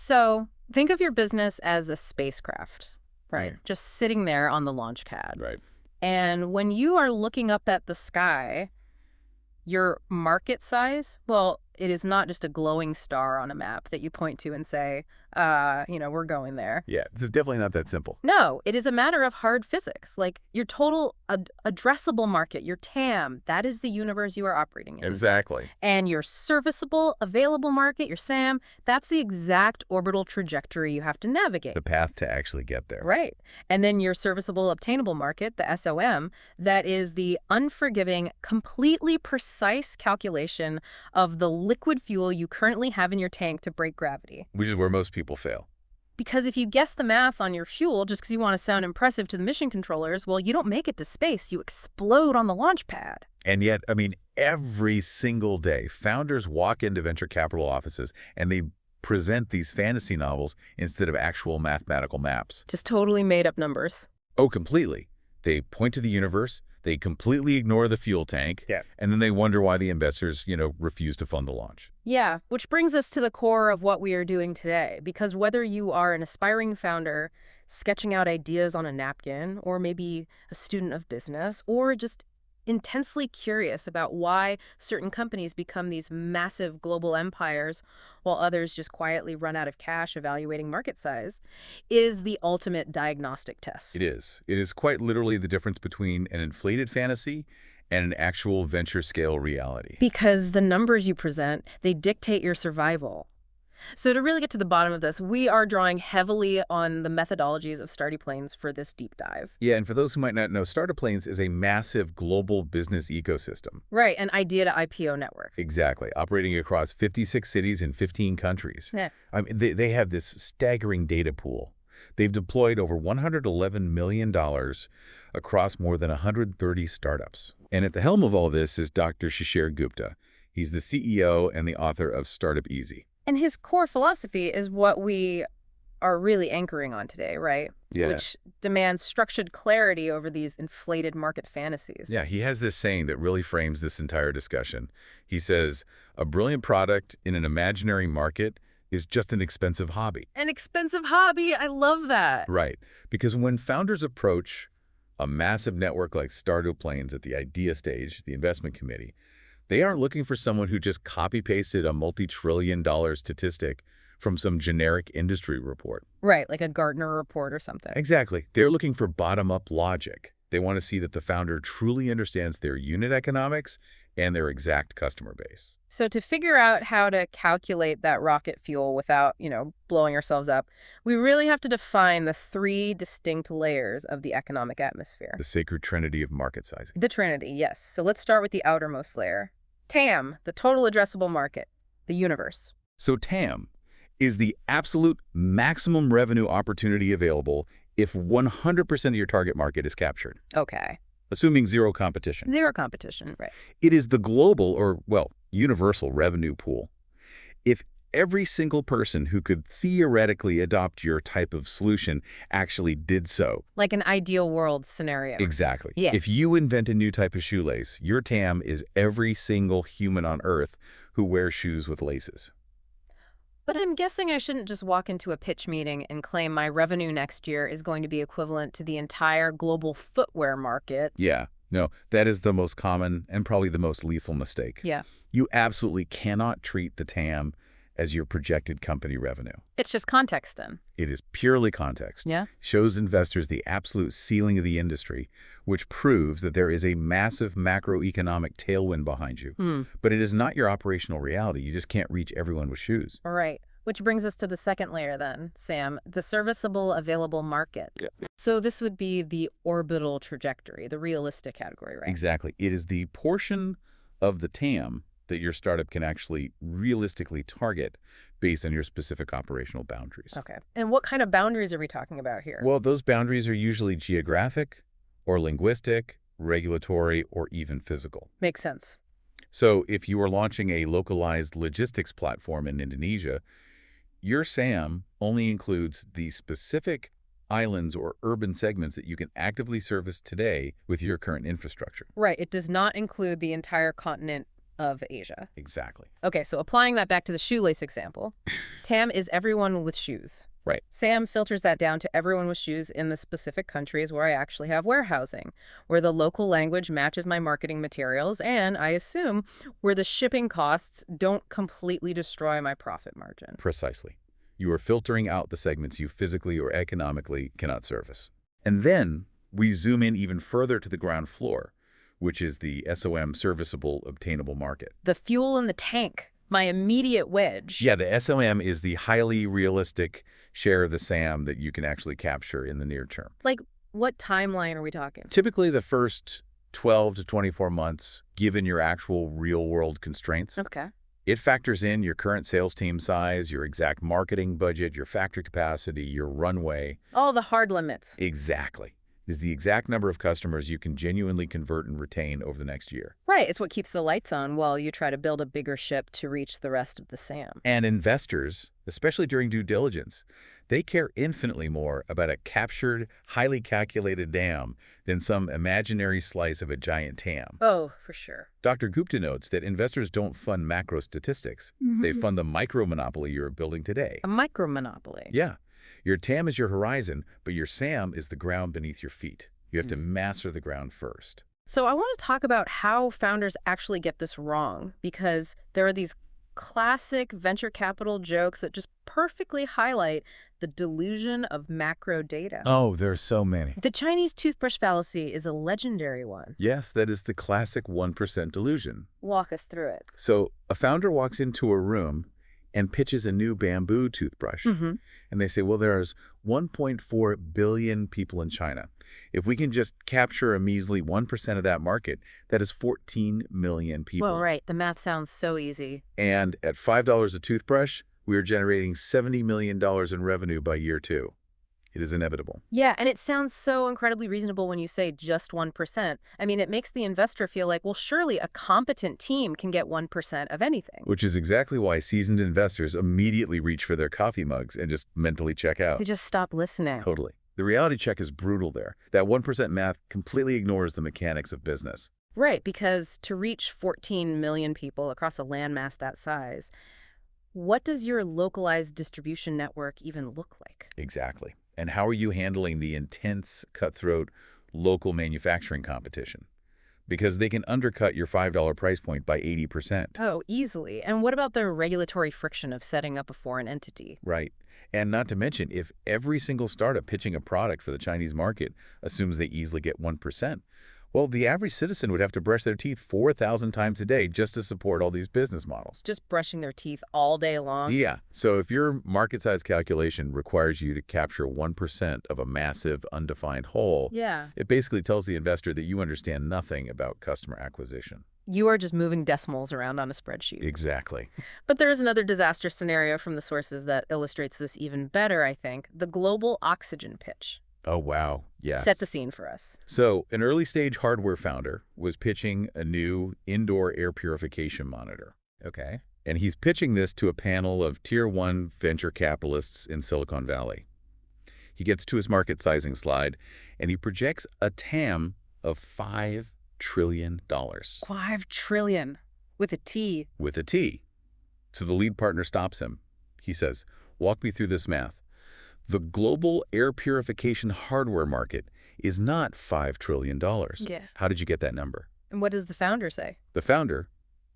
So think of your business as a spacecraft, right? Mm. Just sitting there on the launch pad. Right. And when you are looking up at the sky, your market size, well, it is not just a glowing star on a map that you point to and say, we're going there. Yeah, this is definitely not that simple. No, it is a matter of hard physics. Like your total addressable market, your TAM, that is the universe you are operating in. Exactly. And your serviceable available market, your SAM, that's the exact orbital trajectory you have to navigate. The path to actually get there. Right. And then your serviceable obtainable market, the SOM, that is the unforgiving, completely precise calculation of the liquid fuel you currently have in your tank to break gravity. Which is where most people fail. Because if you guess the math on your fuel just because you want to sound impressive to the mission controllers, well, you don't make it to space. You explode on the launch pad. And yet, I mean, every single day, founders walk into venture capital offices and they present these fantasy novels instead of actual mathematical maps. Just totally made up numbers. Oh, completely. They point to the universe, they completely ignore the fuel tank, and then they wonder why the investors, refuse to fund the launch. Yeah, which brings us to the core of what we are doing today. Because whether you are an aspiring founder sketching out ideas on a napkin, or maybe a student of business, or just intensely curious about why certain companies become these massive global empires while others just quietly run out of cash evaluating market size, is the ultimate diagnostic test. It is. It is quite literally the difference between an inflated fantasy and an actual venture-scale reality. Because the numbers you present, they dictate your survival. So to really get to the bottom of this, we are drawing heavily on the methodologies of StartupLanes for this deep dive. Yeah, and for those who might not know, StartupLanes is a massive global business ecosystem. Right, an idea-to-IPO network. Exactly, operating across 56 cities in 15 countries. Yeah. I mean, they have this staggering data pool. They've deployed over $111 million across more than 130 startups. And at the helm of all this is Dr. Shishir Gupta. He's the CEO and the author of Startup Easy. And his core philosophy is what we are really anchoring on today, right? Yeah. Which demands structured clarity over these inflated market fantasies. Yeah, he has this saying that really frames this entire discussion. He says, a brilliant product in an imaginary market is just an expensive hobby. An expensive hobby. I love that. Right. Because when founders approach a massive network like StartupLanes at the idea stage, the investment committee, they aren't looking for someone who just copy-pasted a multi-trillion-dollar statistic from some generic industry report. Right, like a Gartner report or something. Exactly. They're looking for bottom-up logic. They want to see that the founder truly understands their unit economics and their exact customer base. So to figure out how to calculate that rocket fuel without, blowing ourselves up, we really have to define the three distinct layers of the economic atmosphere. The sacred trinity of market sizing. The trinity, yes. So let's start with the outermost layer. TAM, the total addressable market, the universe. So TAM is the absolute maximum revenue opportunity available if 100% of your target market is captured. Okay. Assuming zero competition. Zero competition, right. It is the global or, universal revenue pool. If every single person who could theoretically adopt your type of solution actually did so. Like an ideal world scenario. Exactly. Yeah. If you invent a new type of shoelace, your TAM is every single human on Earth who wears shoes with laces. But I'm guessing I shouldn't just walk into a pitch meeting and claim my revenue next year is going to be equivalent to the entire global footwear market. Yeah. No, that is the most common and probably the most lethal mistake. Yeah. You absolutely cannot treat the TAM as your projected company revenue. It's just context then. It is purely context. Yeah. Shows investors the absolute ceiling of the industry, which proves that there is a massive macroeconomic tailwind behind you. But it is not your operational reality. You just can't reach everyone with shoes. All right. Which brings us to the second layer then, Sam, the serviceable available market. Yeah. So this would be the orbital trajectory, the realistic category, right? Exactly. It is the portion of the TAM that your startup can actually realistically target based on your specific operational boundaries. Okay. And what kind of boundaries are we talking about here? Well, those boundaries are usually geographic or linguistic, regulatory, or even physical. Makes sense. So if you are launching a localized logistics platform in Indonesia, your SAM only includes the specific islands or urban segments that you can actively service today with your current infrastructure. Right. It does not include the entire continent of Asia. Exactly. Okay, so applying that back to the shoelace example, TAM is everyone with shoes. Right. SAM filters that down to everyone with shoes in the specific countries where I actually have warehousing, where the local language matches my marketing materials, and I assume where the shipping costs don't completely destroy my profit margin. Precisely. You are filtering out the segments you physically or economically cannot service. And then we zoom in even further to the ground floor, which is the SOM serviceable obtainable market. The fuel in the tank, my immediate wedge. Yeah, the SOM is the highly realistic share of the SAM that you can actually capture in the near term. Like, what timeline are we talking? Typically the first 12 to 24 months, given your actual real-world constraints. Okay. It factors in your current sales team size, your exact marketing budget, your factory capacity, your runway. All the hard limits. Exactly. It is the exact number of customers you can genuinely convert and retain over the next year. Right, it's what keeps the lights on while you try to build a bigger ship to reach the rest of the SAM. And investors, especially during due diligence, they care infinitely more about a captured, highly calculated dam than some imaginary slice of a giant TAM. Oh, for sure. Dr. Gupta notes that investors don't fund macro statistics. They fund the micro-monopoly you're building today. A micro-monopoly. Yeah. Your TAM is your horizon, but your SAM is the ground beneath your feet. You have to master the ground first. So I want to talk about how founders actually get this wrong, because there are these classic venture capital jokes that just perfectly highlight the delusion of macro data. Oh, there are so many. The Chinese toothbrush fallacy is a legendary one. Yes, that is the classic 1% delusion. Walk us through it. So a founder walks into a room and pitches a new bamboo toothbrush. And they say, well, there's 1.4 billion people in China. If we can just capture a measly 1% of that market, that is 14 million people. Well, right. The math sounds so easy. And at $5 a toothbrush, we are generating $70 million in revenue by year 2. It is inevitable. Yeah, and it sounds so incredibly reasonable when you say just 1%. I mean, it makes the investor feel like, well, surely a competent team can get 1% of anything. Which is exactly why seasoned investors immediately reach for their coffee mugs and just mentally check out. They just stop listening. Totally. The reality check is brutal there. That 1% math completely ignores the mechanics of business. Right, because to reach 14 million people across a landmass that size, what does your localized distribution network even look like? Exactly. And how are you handling the intense, cutthroat, local manufacturing competition? Because they can undercut your $5 price point by 80%. Oh, easily. And what about the regulatory friction of setting up a foreign entity? Right. And not to mention, if every single startup pitching a product for the Chinese market assumes they easily get 1%, well, the average citizen would have to brush their teeth 4,000 times a day just to support all these business models. Just brushing their teeth all day long? Yeah. So if your market size calculation requires you to capture 1% of a massive, undefined whole, Yeah. it basically tells the investor that you understand nothing about customer acquisition. You are just moving decimals around on a spreadsheet. Exactly. But there is another disaster scenario from the sources that illustrates this even better, I think. The global oxygen pitch. Oh, wow. Yeah. Set the scene for us. So an early-stage hardware founder was pitching a new indoor air purification monitor. Okay. And he's pitching this to a panel of Tier 1 venture capitalists in Silicon Valley. He gets to his market sizing slide, and he projects a TAM of $5 trillion. 5 trillion. With a T. With a T. So the lead partner stops him. He says, walk me through this math. The global air purification hardware market is not $5 trillion. Yeah. How did you get that number? And what does the founder say? The founder,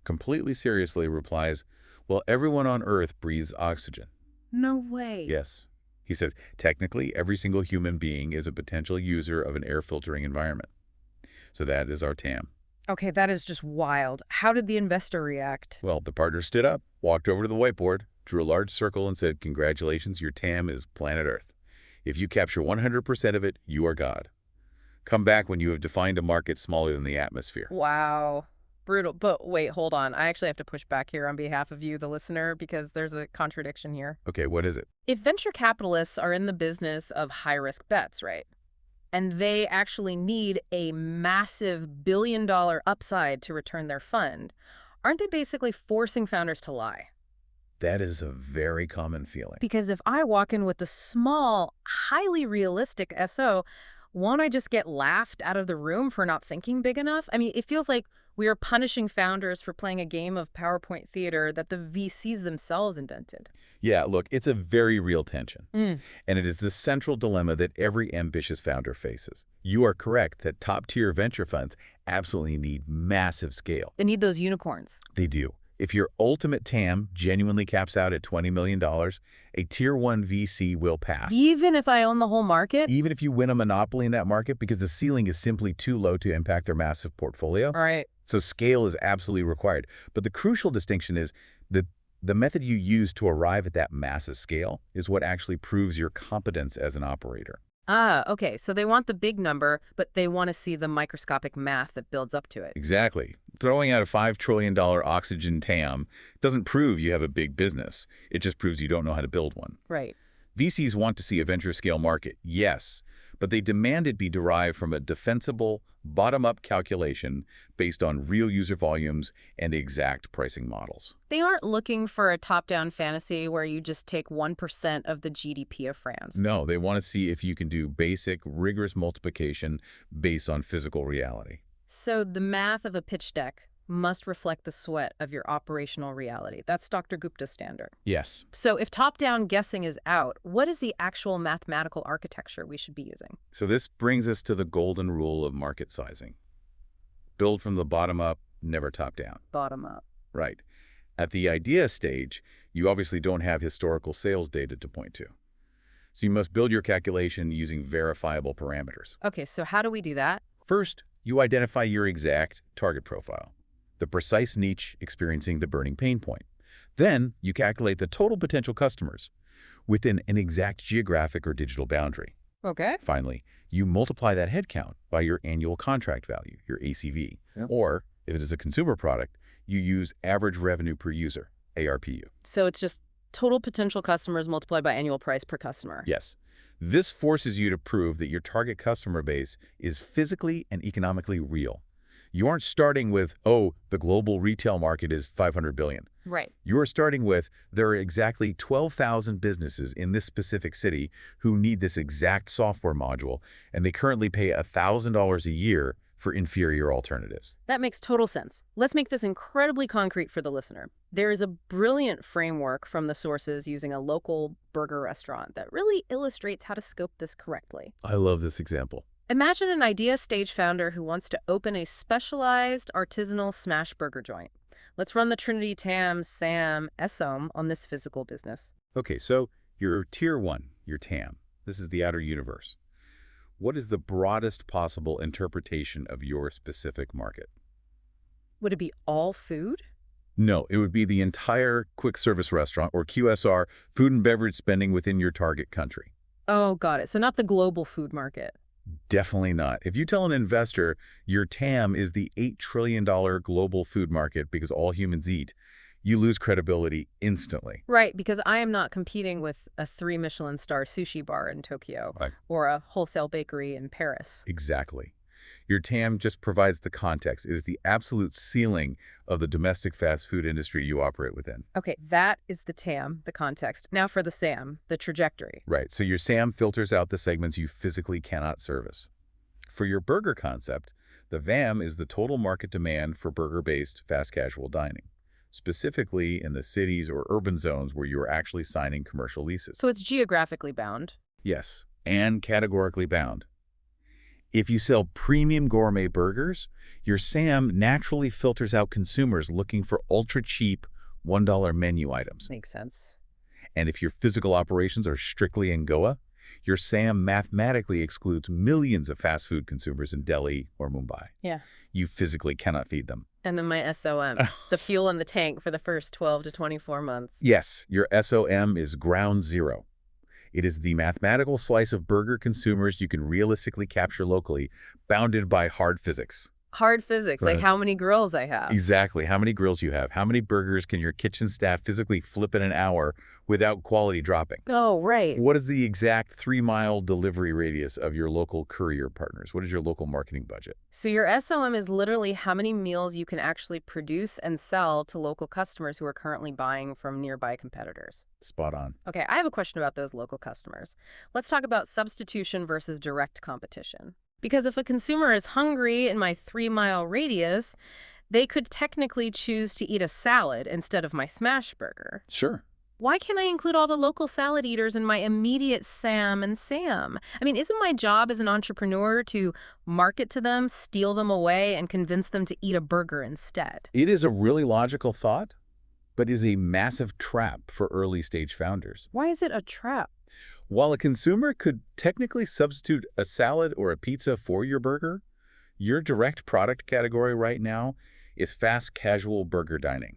completely seriously, replies, well, everyone on Earth breathes oxygen. No way. Yes. He says, technically, every single human being is a potential user of an air filtering environment. So that is our TAM. Okay, that is just wild. How did the investor react? Well, the partner stood up, walked over to the whiteboard, drew a large circle and said, congratulations, your TAM is planet Earth. If you capture 100% of it, you are God. Come back when you have defined a market smaller than the atmosphere. Wow. Brutal. But wait, hold on. I actually have to push back here on behalf of you, the listener, because there's a contradiction here. Okay, what is it? If venture capitalists are in the business of high-risk bets, right, and they actually need a massive billion-dollar upside to return their fund, aren't they basically forcing founders to lie? That is a very common feeling. Because if I walk in with a small, highly realistic SO, won't I just get laughed out of the room for not thinking big enough? I mean, it feels like We are punishing founders for playing a game of PowerPoint theater that the VCs themselves invented. Yeah, look, it's a very real tension. Mm. And it is the central dilemma that every ambitious founder faces. You are correct that top-tier venture funds absolutely need massive scale. They need those unicorns. They do. If your ultimate TAM genuinely caps out at $20 million, a Tier 1 VC will pass. Even if I own the whole market? Even if you win a monopoly in that market, because the ceiling is simply too low to impact their massive portfolio. All right. So scale is absolutely required. But the crucial distinction is that the method you use to arrive at that massive scale is what actually proves your competence as an operator. Ah, okay. So they want the big number, but they want to see the microscopic math that builds up to it. Exactly. Throwing out a $5 trillion oxygen TAM doesn't prove you have a big business. It just proves you don't know how to build one. Right. VCs want to see a venture-scale market, yes, but they demand it be derived from a defensible, bottom-up calculation based on real user volumes and exact pricing models. They aren't looking for a top-down fantasy where you just take 1% of the GDP of France. No, they want to see if you can do basic, rigorous multiplication based on physical reality. So the math of a pitch deck must reflect the sweat of your operational reality. That's Dr. Gupta's standard. Yes. So if top-down guessing is out, what is the actual mathematical architecture we should be using? So this brings us to the golden rule of market sizing. Build from the bottom up, never top down. Bottom up. Right. At the idea stage, you obviously don't have historical sales data to point to. So you must build your calculation using verifiable parameters. Okay, so how do we do that? First, you identify your exact target profile, the precise niche experiencing the burning pain point. Then, you calculate the total potential customers within an exact geographic or digital boundary. Okay. Finally, you multiply that headcount by your annual contract value, your ACV. Yep. Or, if it is a consumer product, you use average revenue per user, ARPU. So it's just total potential customers multiplied by annual price per customer. Yes. This forces you to prove that your target customer base is physically and economically real. You aren't starting with, oh, the global retail market is 500 billion. Right. You are starting with, there are exactly 12,000 businesses in this specific city who need this exact software module, and they currently pay $1,000 a year for inferior alternatives. That makes total sense. Let's make this incredibly concrete for the listener. There is a brilliant framework from the sources using a local burger restaurant that really illustrates how to scope this correctly. I love this example. Imagine an idea stage founder who wants to open a specialized artisanal smash burger joint. Let's run the Trinity TAM, SAM, SOM on this physical business. Okay, so your Tier 1, your TAM, this is the outer universe. What is the broadest possible interpretation of your specific market? Would it be all food? No, it would be the entire quick service restaurant, or QSR, food and beverage spending within your target country. Oh, got it. So not the global food market. Definitely not. If you tell an investor your TAM is the $8 trillion global food market because all humans eat, you lose credibility instantly. Right, because I am not competing with a 3 Michelin star sushi bar in Tokyo Right. or a wholesale bakery in Paris. Exactly. Your TAM just provides the context. It is the absolute ceiling of the domestic fast food industry you operate within. Okay, that is the TAM, the context. Now for the SAM, the trajectory. Right, so your SAM filters out the segments you physically cannot service. For your burger concept, the VAM is the total market demand for burger-based fast casual dining, specifically in the cities or urban zones where you are actually signing commercial leases. So it's geographically bound. Yes, and categorically bound. If you sell premium gourmet burgers, your SAM naturally filters out consumers looking for ultra-cheap $1 menu items. Makes sense. And if your physical operations are strictly in Goa, your SAM mathematically excludes millions of fast food consumers in Delhi or Mumbai. Yeah. You physically cannot feed them. And then my SOM, the fuel in the tank for the first 12 to 24 months. Yes, your SOM is ground zero. It is the mathematical slice of burger consumers you can realistically capture locally, bounded by hard physics. Hard physics, Right. like how many grills I have. Exactly. How many grills you have. How many burgers can your kitchen staff physically flip in an hour without quality dropping? Oh, right. What is the exact 3-mile delivery radius of your local courier partners? What is your local marketing budget? So your SOM is literally how many meals you can actually produce and sell to local customers who are currently buying from nearby competitors. Spot on. Okay, I have a question about those local customers. Let's talk about substitution versus direct competition. Because if a consumer is hungry in my 3-mile radius, They could technically choose to eat a salad instead of my smash burger. Sure. Why can't I include all the local salad eaters in my immediate Sam and Sam? I mean, isn't my job as an entrepreneur to market to them, steal them away, and convince them to eat a burger instead? It is a really logical thought, but is a massive trap for early-stage founders. Why is it a trap? While a consumer could technically substitute a salad or a pizza for your burger, your direct product category right now is fast casual burger dining.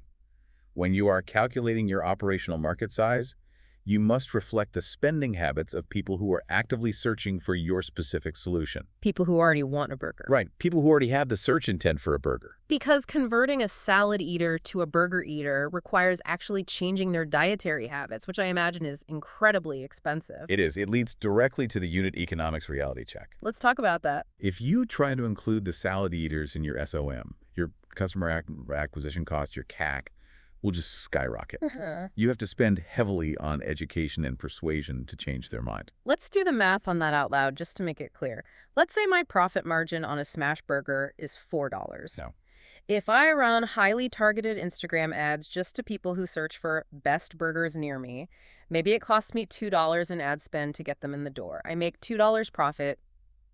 When you are calculating your operational market size, you must reflect the spending habits of people who are actively searching for your specific solution. People who already want a burger. Right, people who already have the search intent for a burger. Because converting a salad eater to a burger eater requires actually changing their dietary habits, which I imagine is incredibly expensive. It is. It leads directly to the unit economics reality check. Let's talk about that. If you try to include the salad eaters in your SOM, your customer acquisition cost, your CAC, will just skyrocket. You have to spend heavily on education and persuasion to change their mind. Let's do the math on that out loud just to make it clear. Let's say my profit margin on a smash burger is $4. No. If I run highly targeted Instagram ads just to people who search for best burgers near me, maybe it costs me $2 in ad spend to get them in the door. I make $2 profit.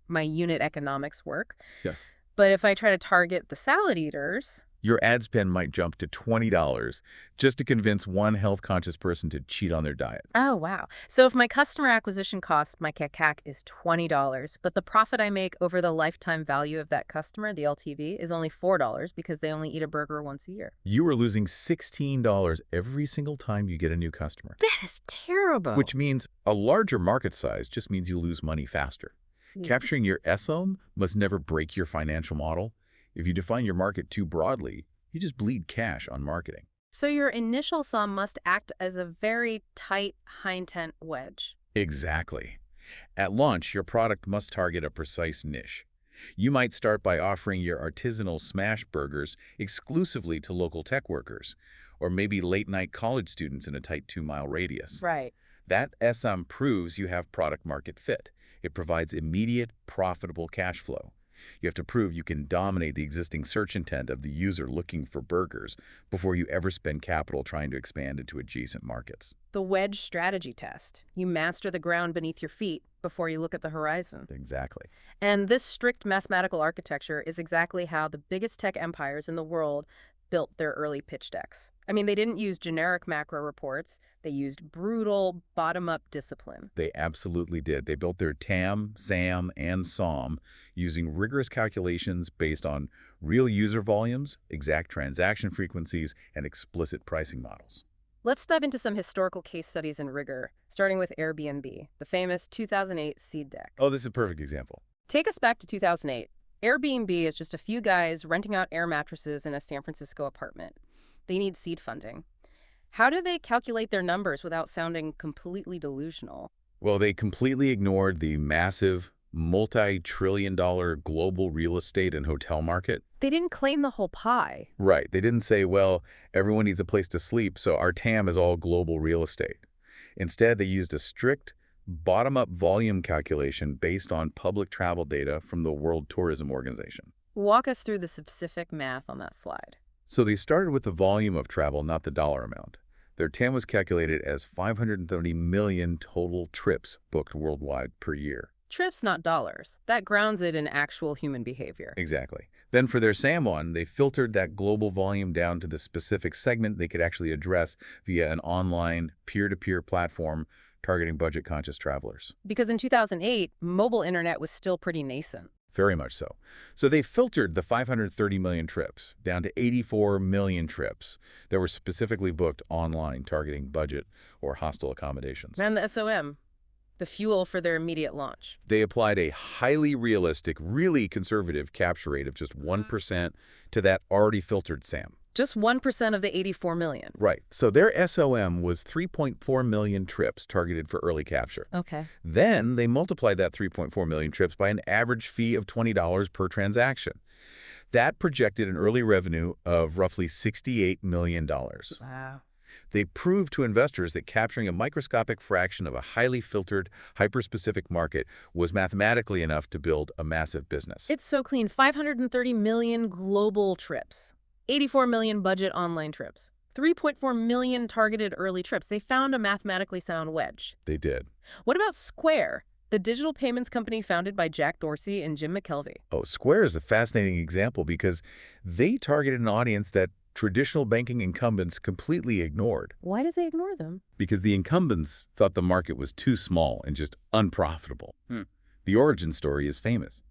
My unit economics work. Yes. But if I try to target the salad eaters, your ad spend might jump to $20 just to convince one health-conscious person to cheat on their diet. oh, wow. So if my customer acquisition cost, my CAC, is $20, but the profit I make over the lifetime value of that customer, the LTV, is only $4 because they only eat a burger once a year. You are losing $16 every single time you get a new customer. That is terrible. Which means a larger market size just means you lose money faster. Capturing your SOM must never break your financial model. If you define your market too broadly, you just bleed cash on marketing. So your initial SOM must act as a very tight, high-intent wedge. Exactly. At launch, your product must target a precise niche. You might start by offering your artisanal smash burgers exclusively to local tech workers, or maybe late-night college students in a tight 2-mile radius. Right. That SOM proves you have product-market fit. It provides immediate, profitable cash flow. You have to prove you can dominate the existing search intent of the user looking for burgers before you ever spend capital trying to expand into adjacent markets. The wedge strategy test. You master the ground beneath your feet before you look at the horizon. Exactly. And this strict mathematical architecture is exactly how the biggest tech empires in the world built their early pitch decks. I mean, they didn't use generic macro reports. They used brutal bottom-up discipline. They absolutely did. They built their TAM, SAM, and SOM using rigorous calculations based on real user volumes, exact transaction frequencies, and explicit pricing models. Let's dive into some historical case studies in rigor, starting with Airbnb, the famous 2008 seed deck. Oh, this is a perfect example. Take us back to 2008. Airbnb is just a few guys renting out air mattresses in a San Francisco apartment. They need seed funding. How do they calculate their numbers without sounding completely delusional? Well, they completely ignored the massive, multi-trillion-dollar global real estate and hotel market. They didn't claim the whole pie. Right. They didn't say, well, everyone needs a place to sleep, so our TAM is all global real estate. Instead, they used a strict, bottom-up volume calculation based on public travel data from the World Tourism Organization. Walk us through the specific math on that slide. So they started with the volume of travel, not the dollar amount. Their TAM was calculated as 530 million total trips booked worldwide per year. Trips, not dollars. That grounds it in actual human behavior. Exactly. Then for their SAM one, they filtered that global volume down to the specific segment they could actually address via an online peer-to-peer platform targeting budget-conscious travelers. Because in 2008, mobile internet was still pretty nascent. Very much so. So they filtered the 530 million trips down to 84 million trips that were specifically booked online targeting budget or hostel accommodations. And the SOM, the fuel for their immediate launch. They applied a highly realistic, really conservative capture rate of just 1% to that already filtered SAM. Just 1% of the 84 million. Right. So their SOM was 3.4 million trips targeted for early capture. Okay. Then they multiplied that 3.4 million trips by an average fee of $20 per transaction. That projected an early revenue of roughly $68 million. Wow. They proved to investors that capturing a microscopic fraction of a highly filtered, hyper-specific market was mathematically enough to build a massive business. It's so clean. 530 million global trips. 84 million budget online trips, 3.4 million targeted early trips. They found a mathematically sound wedge. They did. What about Square, the digital payments company founded by Jack Dorsey and Jim McKelvey? Oh, Square is a fascinating example because they targeted an audience that traditional banking incumbents completely ignored. Why does they ignore them? Because the incumbents thought the market was too small and just unprofitable. The origin story is famous.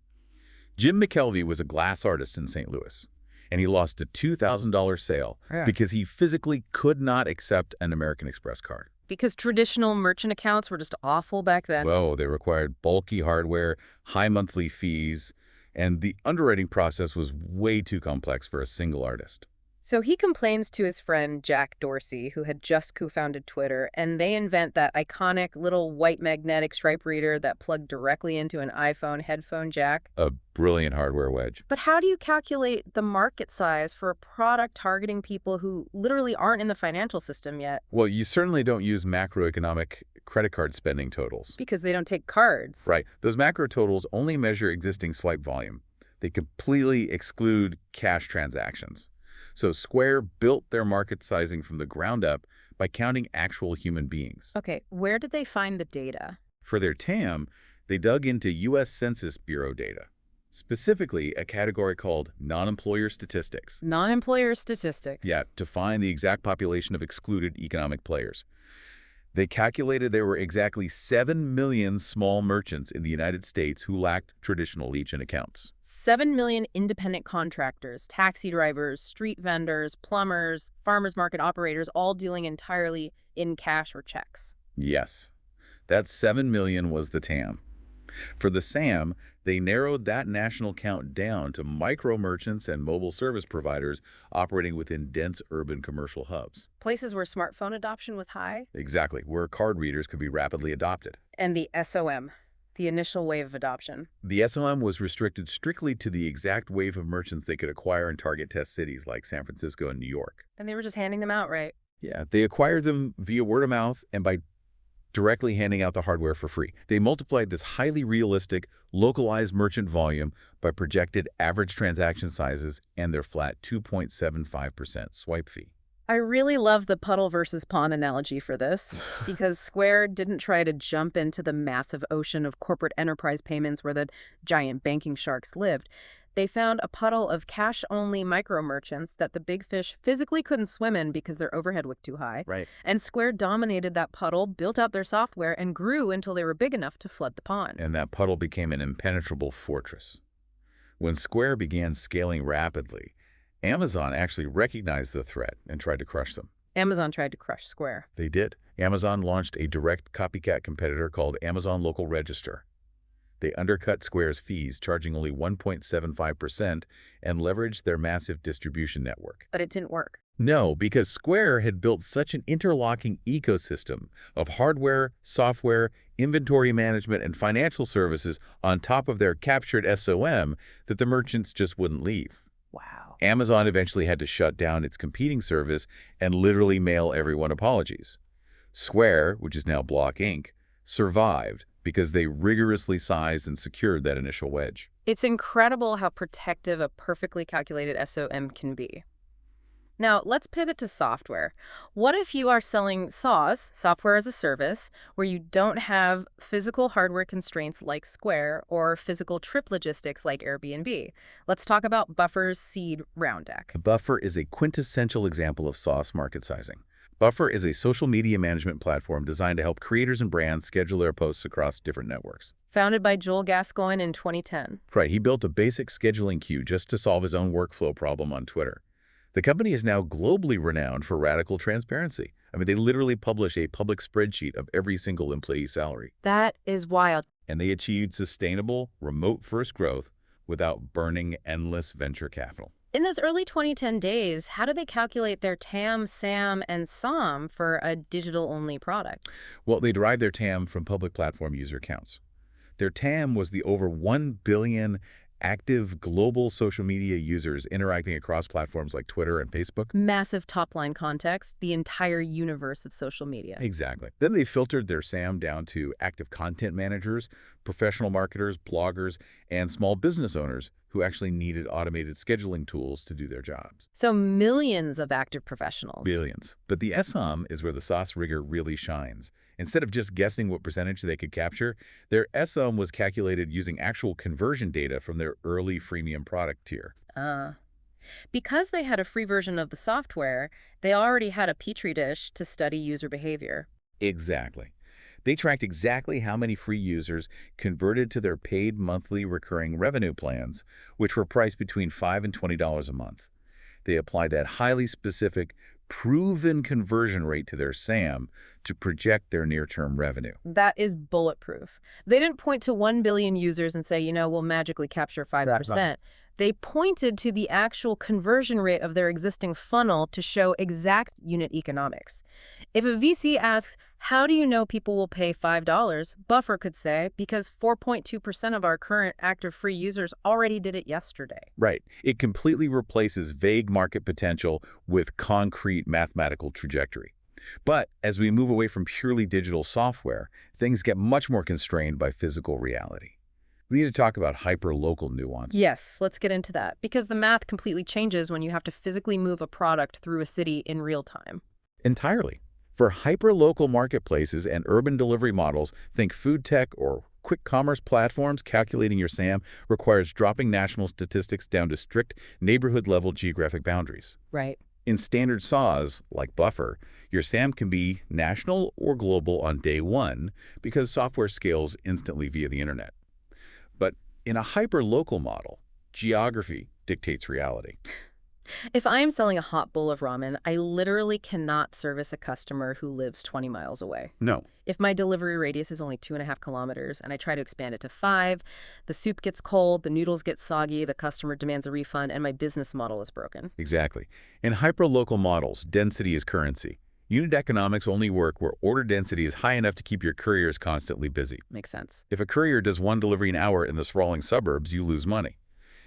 Jim McKelvey was a glass artist in St. Louis, and he lost a $2,000 sale because he physically could not accept an American Express card. Because traditional merchant accounts were just awful back then. Well, they required bulky hardware, high monthly fees, and the underwriting process was way too complex for a single artist. So he complains to his friend Jack Dorsey, who had just co-founded Twitter, and they invent that iconic little white magnetic stripe reader that plugged directly into an iPhone headphone jack. A brilliant hardware wedge. But how do you calculate the market size for a product targeting people who literally aren't in the financial system yet? Well, you certainly don't use macroeconomic credit card spending totals. Because they don't take cards. Right. Those macro totals only measure existing swipe volume. They completely exclude cash transactions. So Square built their market sizing from the ground up by counting actual human beings. Okay, where did they find the data? For their TAM, they dug into U.S. Census Bureau data, specifically a category called non-employer statistics. Non-employer statistics. Yeah, to find the exact population of excluded economic players. They calculated there were exactly 7 million small merchants in the United States who lacked traditional legion accounts. 7 million independent contractors, taxi drivers, street vendors, plumbers, farmers market operators, all dealing entirely in cash or checks. Yes, that 7 million was the TAM. For the SAM, they narrowed that national count down to micro merchants and mobile service providers operating within dense urban commercial hubs. Places where smartphone adoption was high. Exactly, where card readers could be rapidly adopted. And the SOM, the initial wave of adoption. The SOM was restricted strictly to the exact wave of merchants they could acquire in target test cities like San Francisco and New York. And they were just handing them out, right? Yeah, they acquired them via word of mouth and by directly handing out the hardware for free. They multiplied this highly realistic, localized merchant volume by projected average transaction sizes and their flat 2.75% swipe fee. I really love the puddle versus pond analogy for this, because Square didn't try to jump into the massive ocean of corporate enterprise payments where the giant banking sharks lived. They found a puddle of cash-only micro merchants that the big fish physically couldn't swim in because their overhead was too high. Right. And Square dominated that puddle, built out their software, and grew until they were big enough to flood the pond. And that puddle became an impenetrable fortress. When Square began scaling rapidly, Amazon actually recognized the threat and tried to crush them. Amazon tried to crush Square. They did. Amazon launched a direct copycat competitor called Amazon Local Register. They undercut Square's fees, charging only 1.75%, and leveraged their massive distribution network. But it didn't work. No, because Square had built such an interlocking ecosystem of hardware, software, inventory management, and financial services on top of their captured SOM that the merchants just wouldn't leave. Wow. Amazon eventually had to shut down its competing service and literally mail everyone apologies. Square, which is now Block Inc., survived because they rigorously sized and secured that initial wedge. It's incredible how protective a perfectly calculated SOM can be. Now, let's pivot to software. What if you are selling SaaS, software as a service, where you don't have physical hardware constraints like Square or physical trip logistics like Airbnb? Let's talk about Buffer's seed round deck. Buffer is a quintessential example of SaaS market sizing. Buffer is a social media management platform designed to help creators and brands schedule their posts across different networks. Founded by Joel Gascoigne in 2010. Right, he built a basic scheduling queue just to solve his own workflow problem on Twitter. The company is now globally renowned for radical transparency. I mean, they literally publish a public spreadsheet of every single employee's salary. That is wild. And they achieved sustainable, remote-first growth without burning endless venture capital. In those early 2010 days, how did they calculate their TAM, SAM, and SOM for a digital-only product? Well, they derived their TAM from public platform user counts. Their TAM was the over 1 billion active global social media users interacting across platforms like Twitter and Facebook. Massive top-line context, the entire universe of social media. Exactly. Then they filtered their SAM down to active content managers, professional marketers, bloggers, and small business owners who actually needed automated scheduling tools to do their jobs. So millions of active professionals. Billions. But the SOM is where the sauce rigor really shines. Instead of just guessing what percentage they could capture, their SOM was calculated using actual conversion data from their early freemium product tier. Uh, because they had a free version of the software, they already had a petri dish to study user behavior. Exactly. They tracked exactly how many free users converted to their paid monthly recurring revenue plans, which were priced between $5 and $20 a month. They applied that highly specific, proven conversion rate to their SAM to project their near-term revenue. That is bulletproof. They didn't point to 1 billion users and say, we'll magically capture 5%. They pointed to the actual conversion rate of their existing funnel to show exact unit economics. If a VC asks, how do you know people will pay $5? Buffer could say, because 4.2% of our current active free users already did it yesterday. Right. It completely replaces vague market potential with concrete mathematical trajectory. But as we move away from purely digital software, things get much more constrained by physical reality. We need to talk about hyper-local nuance. Yes, let's get into that, because the math completely changes when you have to physically move a product through a city in real time. Entirely. For hyper-local marketplaces and urban delivery models, think food tech or quick commerce platforms. Calculating your SAM requires dropping national statistics down to strict neighborhood-level geographic boundaries. Right. In standard SAWs, like Buffer, your SAM can be national or global on day one because software scales instantly via the internet. But in a hyper-local model, geography dictates reality. If I am selling a hot bowl of ramen, I literally cannot service a customer who lives 20 miles away. No. If my delivery radius is only 2.5 kilometers and I try to expand it to 5, the soup gets cold, the noodles get soggy, the customer demands a refund, and my business model is broken. Exactly. In hyper-local models, density is currency. Unit economics only work where order density is high enough to keep your couriers constantly busy. Makes sense. If a courier does one delivery an hour in the sprawling suburbs, you lose money.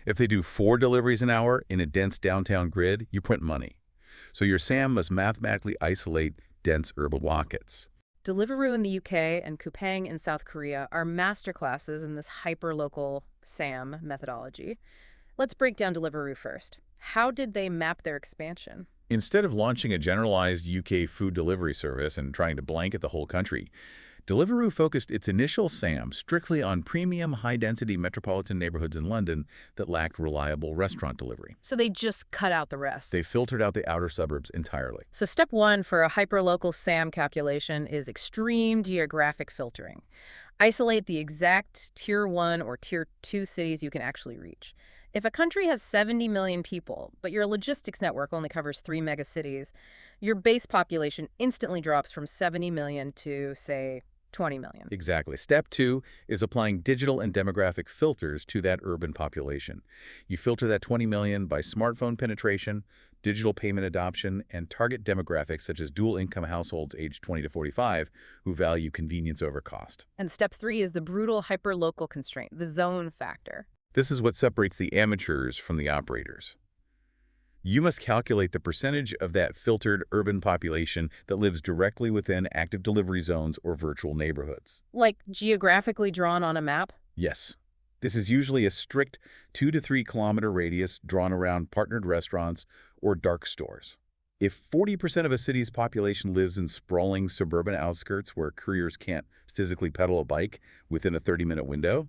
If they do 4 deliveries an hour in a dense downtown grid, you print money. So your SAM must mathematically isolate dense urban pockets. Deliveroo in the UK and Coupang in South Korea are masterclasses in this hyperlocal SAM methodology. Let's break down Deliveroo first. How did they map their expansion? Instead of launching a generalized UK food delivery service and trying to blanket the whole country, Deliveroo focused its initial SAM strictly on premium, high-density metropolitan neighborhoods in London that lacked reliable restaurant delivery. So they just cut out the rest. They filtered out the outer suburbs entirely. So step 1 for a hyperlocal SAM calculation is extreme geographic filtering. Isolate the exact Tier 1 or Tier 2 cities you can actually reach. If a country has 70 million people, but your logistics network only covers 3 megacities, your base population instantly drops from 70 million to, say, 20 million. Exactly. Step 2 is applying digital and demographic filters to that urban population. You filter that 20 million by smartphone penetration, digital payment adoption, and target demographics such as dual-income households aged 20 to 45 who value convenience over cost. And step 3 is the brutal hyperlocal constraint, the zone factor. This is what separates the amateurs from the operators. You must calculate the percentage of that filtered urban population that lives directly within active delivery zones or virtual neighborhoods. Like geographically drawn on a map? Yes. This is usually a strict 2 to 3 kilometer radius drawn around partnered restaurants or dark stores. If 40% of a city's population lives in sprawling suburban outskirts where couriers can't physically pedal a bike within a 30-minute window,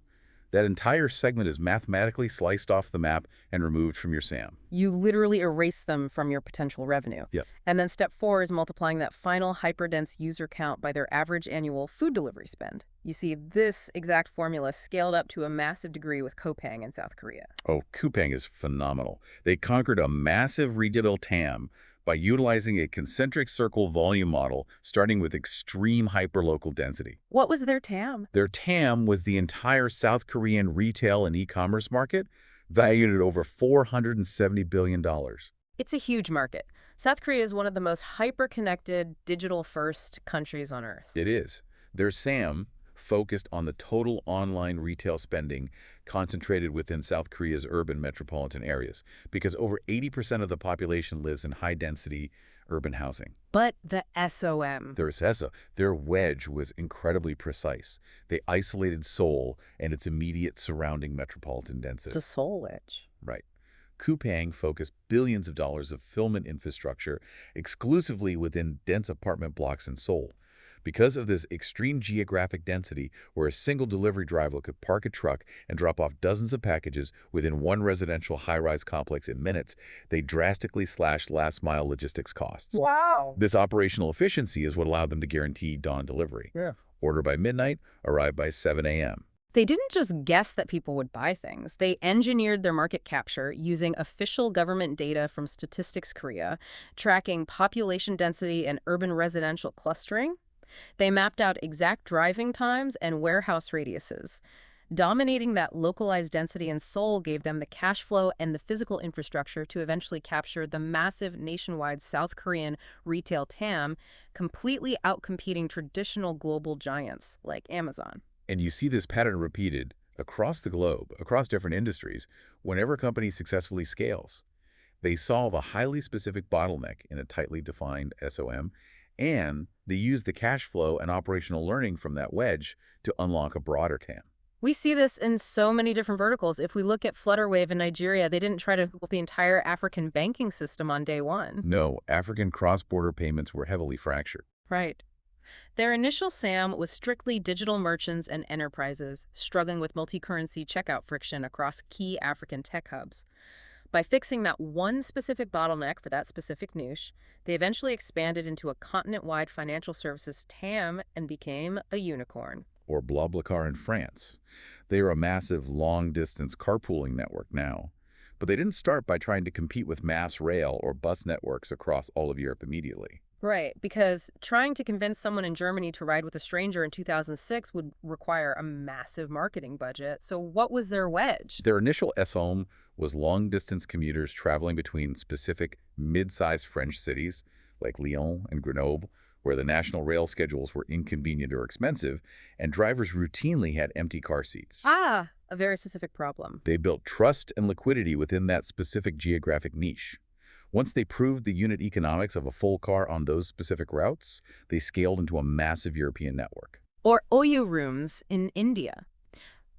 that entire segment is mathematically sliced off the map and removed from your SAM. You literally erase them from your potential revenue. Yep. And then step 4 is multiplying that final hyperdense user count by their average annual food delivery spend. You see, this exact formula scaled up to a massive degree with Coupang in South Korea. Oh, Coupang is phenomenal. They conquered a massive redigital TAM by utilizing a concentric circle volume model starting with extreme hyperlocal density. What was their TAM? Their TAM was the entire South Korean retail and e-commerce market, valued at over $470 billion. It's a huge market. South Korea is one of the most hyper-connected, digital-first countries on Earth. It is. Their SAM, focused on the total online retail spending concentrated within South Korea's urban metropolitan areas, because over 80% of the population lives in high-density urban housing. But the SOM. Their wedge was incredibly precise. They isolated Seoul and its immediate surrounding metropolitan density. The Seoul wedge. Right. Kupang focused billions of dollars of fulfillment infrastructure exclusively within dense apartment blocks in Seoul. Because of this extreme geographic density, where a single delivery driver could park a truck and drop off dozens of packages within one residential high-rise complex in minutes, they drastically slashed last-mile logistics costs. Wow. This operational efficiency is what allowed them to guarantee dawn delivery. Yeah. Order by midnight, arrive by 7 a.m. They didn't just guess that people would buy things. They engineered their market capture using official government data from Statistics Korea, tracking population density and urban residential clustering. They mapped out exact driving times and warehouse radiuses. Dominating that localized density in Seoul gave them the cash flow and the physical infrastructure to eventually capture the massive nationwide South Korean retail TAM, completely outcompeting traditional global giants like Amazon. And you see this pattern repeated across the globe, across different industries, whenever a company successfully scales. They solve a highly specific bottleneck in a tightly defined SOM, and they use the cash flow and operational learning from that wedge to unlock a broader TAM. We see this in so many different verticals. If we look at Flutterwave in Nigeria, they didn't try to build the entire African banking system on day one. No, African cross-border payments were heavily fractured. Right. Their initial SAM was strictly digital merchants and enterprises, struggling with multi-currency checkout friction across key African tech hubs. By fixing that one specific bottleneck for that specific niche, they eventually expanded into a continent-wide financial services TAM and became a unicorn. Or BlaBlaCar in France. They are a massive long-distance carpooling network now. But they didn't start by trying to compete with mass rail or bus networks across all of Europe immediately. Right, because trying to convince someone in Germany to ride with a stranger in 2006 would require a massive marketing budget. So what was their wedge? Their initial SOM was long-distance commuters traveling between specific mid-sized French cities like Lyon and Grenoble, where the national rail schedules were inconvenient or expensive, and drivers routinely had empty car seats. Ah, a very specific problem. They built trust and liquidity within that specific geographic niche. Once they proved the unit economics of a full car on those specific routes, they scaled into a massive European network. Or OYO rooms in India.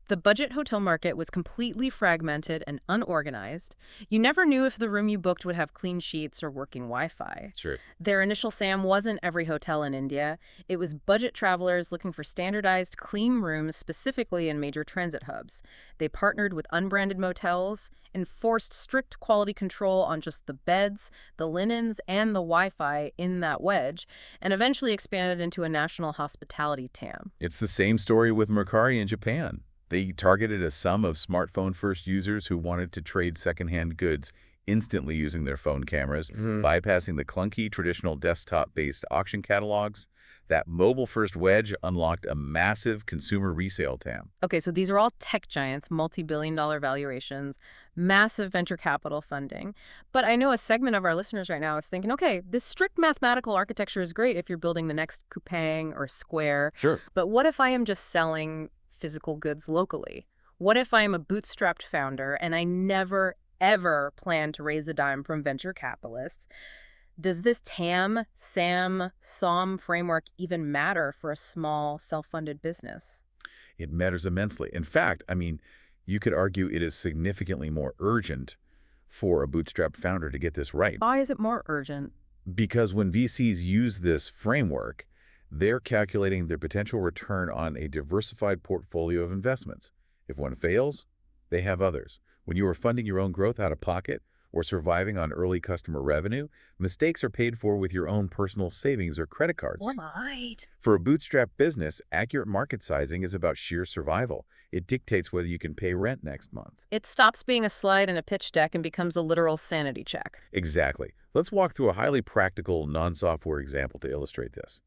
The budget hotel market was completely fragmented and unorganized. You never knew if the room you booked would have clean sheets or working Wi-Fi. Sure. Their initial SAM wasn't every hotel in India. It was budget travelers looking for standardized, clean rooms specifically in major transit hubs. They partnered with unbranded motels, enforced strict quality control on just the beds, the linens, and the Wi-Fi in that wedge, and eventually expanded into a national hospitality TAM. It's the same story with Mercari in Japan. They targeted a sum of smartphone-first users who wanted to trade secondhand goods instantly using their phone cameras, bypassing the clunky traditional desktop-based auction catalogs. That mobile-first wedge unlocked a massive consumer resale TAM. Okay, so these are all tech giants, multi-billion-dollar valuations, massive venture capital funding. But I know a segment of our listeners right now is thinking, okay, this strict mathematical architecture is great if you're building the next Kupang or Square. Sure. But what if I am just selling physical goods locally? What if I am a bootstrapped founder and I never, ever plan to raise a dime from venture capitalists? Does this TAM, SAM, SOM framework even matter for a small, self-funded business? It matters immensely. In fact, you could argue it is significantly more urgent for a bootstrap founder to get this right. Why is it more urgent? Because when VCs use this framework, they're calculating their potential return on a diversified portfolio of investments. If one fails, they have others. When you are funding your own growth out of pocket or surviving on early customer revenue, mistakes are paid for with your own personal savings or credit cards. Right. For a bootstrap business, accurate market sizing is about sheer survival. It dictates whether you can pay rent next month. It stops being a slide in a pitch deck and becomes a literal sanity check. Exactly. Let's walk through a highly practical, non-software example to illustrate this.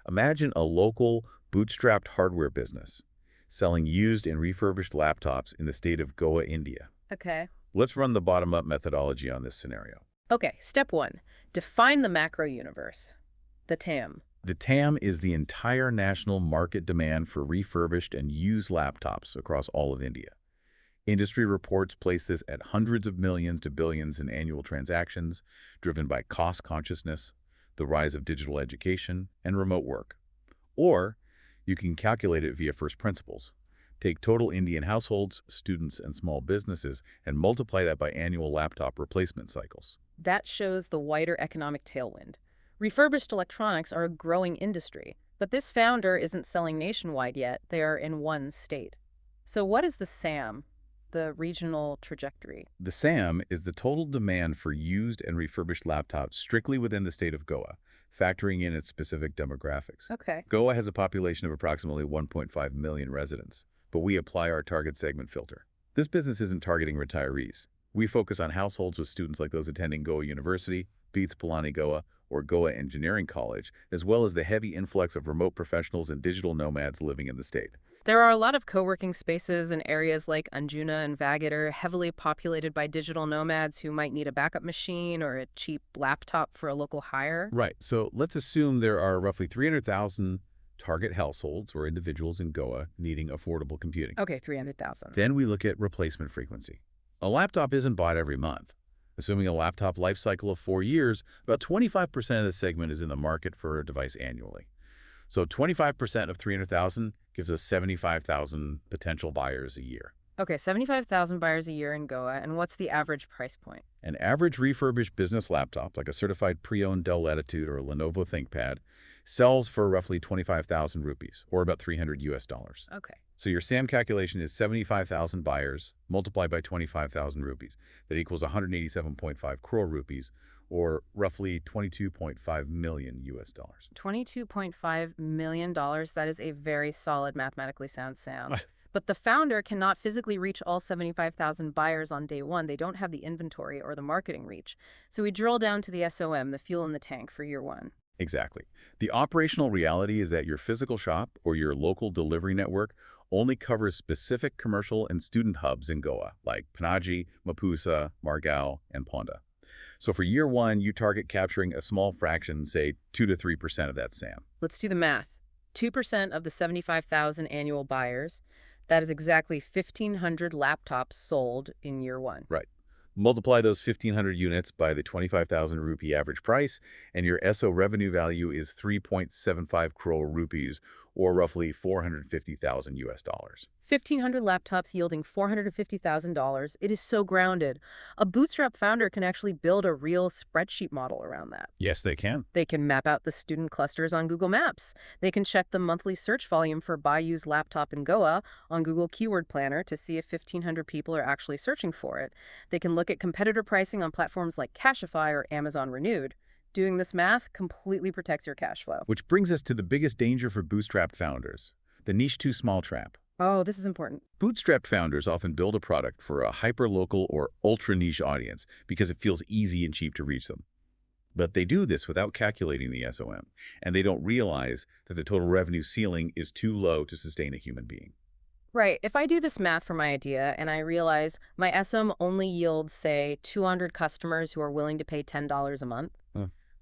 Imagine a local, bootstrapped hardware business selling used and refurbished laptops in the state of Goa, India. Okay. Let's run the bottom-up methodology on this scenario. Okay, step one, define the macro universe, the TAM. The TAM is the entire national market demand for refurbished and used laptops across all of India. Industry reports place this at hundreds of millions to billions in annual transactions, driven by cost consciousness, the rise of digital education, and remote work. Or you can calculate it via first principles. Take total Indian households, students, and small businesses and multiply that by annual laptop replacement cycles. That shows the wider economic tailwind. Refurbished electronics are a growing industry, but this founder isn't selling nationwide yet. They are in one state. So what is the SAM, the regional trajectory? The SAM is the total demand for used and refurbished laptops strictly within the state of Goa, factoring in its specific demographics. Okay. Goa has a population of approximately 1.5 million residents, but we apply our target segment filter. This business isn't targeting retirees. We focus on households with students like those attending Goa University, Beats Pilani Goa, or Goa Engineering College, as well as the heavy influx of remote professionals and digital nomads living in the state. There are a lot of co-working spaces in areas like Anjuna and Vagator, heavily populated by digital nomads who might need a backup machine or a cheap laptop for a local hire. Right, so let's assume there are roughly 300,000 target households or individuals in Goa needing affordable computing. Okay, 300,000. Then we look at replacement frequency. A laptop isn't bought every month. Assuming a laptop life cycle of 4 years, about 25% of the segment is in the market for a device annually. So 25% of 300,000 gives us 75,000 potential buyers a year. Okay, 75,000 buyers a year in Goa, and what's the average price point? An average refurbished business laptop, like a certified pre-owned Dell Latitude or a Lenovo ThinkPad, sells for roughly 25,000 rupees, or about $300. Okay. So your SAM calculation is 75,000 buyers multiplied by 25,000 rupees. That equals 187.5 crore rupees, or roughly $22.5 million. $22.5 million, that is a very solid mathematically sound SAM. But the founder cannot physically reach all 75,000 buyers on day one. They don't have the inventory or the marketing reach. So we drill down to the SOM, the fuel in the tank for year one. Exactly. The operational reality is that your physical shop or your local delivery network only covers specific commercial and student hubs in Goa, like Panaji, Mapusa, Margao, and Ponda. So for year one, you target capturing a small fraction, say 2 to 3% of that SAM. Let's do the math. 2% of the 75,000 annual buyers, that is exactly 1,500 laptops sold in year one. Right. Multiply those 1,500 units by the 25,000 rupee average price, and your SO revenue value is 3.75 crore rupees, or roughly $450,000. 1,500 laptops yielding $450,000. It is so grounded. A bootstrap founder can actually build a real spreadsheet model around that. Yes, they can. They can map out the student clusters on Google Maps. They can check the monthly search volume for buy used laptop in Goa on Google Keyword Planner to see if 1,500 people are actually searching for it. They can look at competitor pricing on platforms like Cashify or Amazon Renewed. Doing this math completely protects your cash flow. Which brings us to the biggest danger for bootstrapped founders, the niche too small trap. Oh, this is important. Bootstrapped founders often build a product for a hyper-local or ultra-niche audience because it feels easy and cheap to reach them. But they do this without calculating the SOM, and they don't realize that the total revenue ceiling is too low to sustain a human being. Right. If I do this math for my idea and I realize my SOM only yields, say, 200 customers who are willing to pay $10 a month,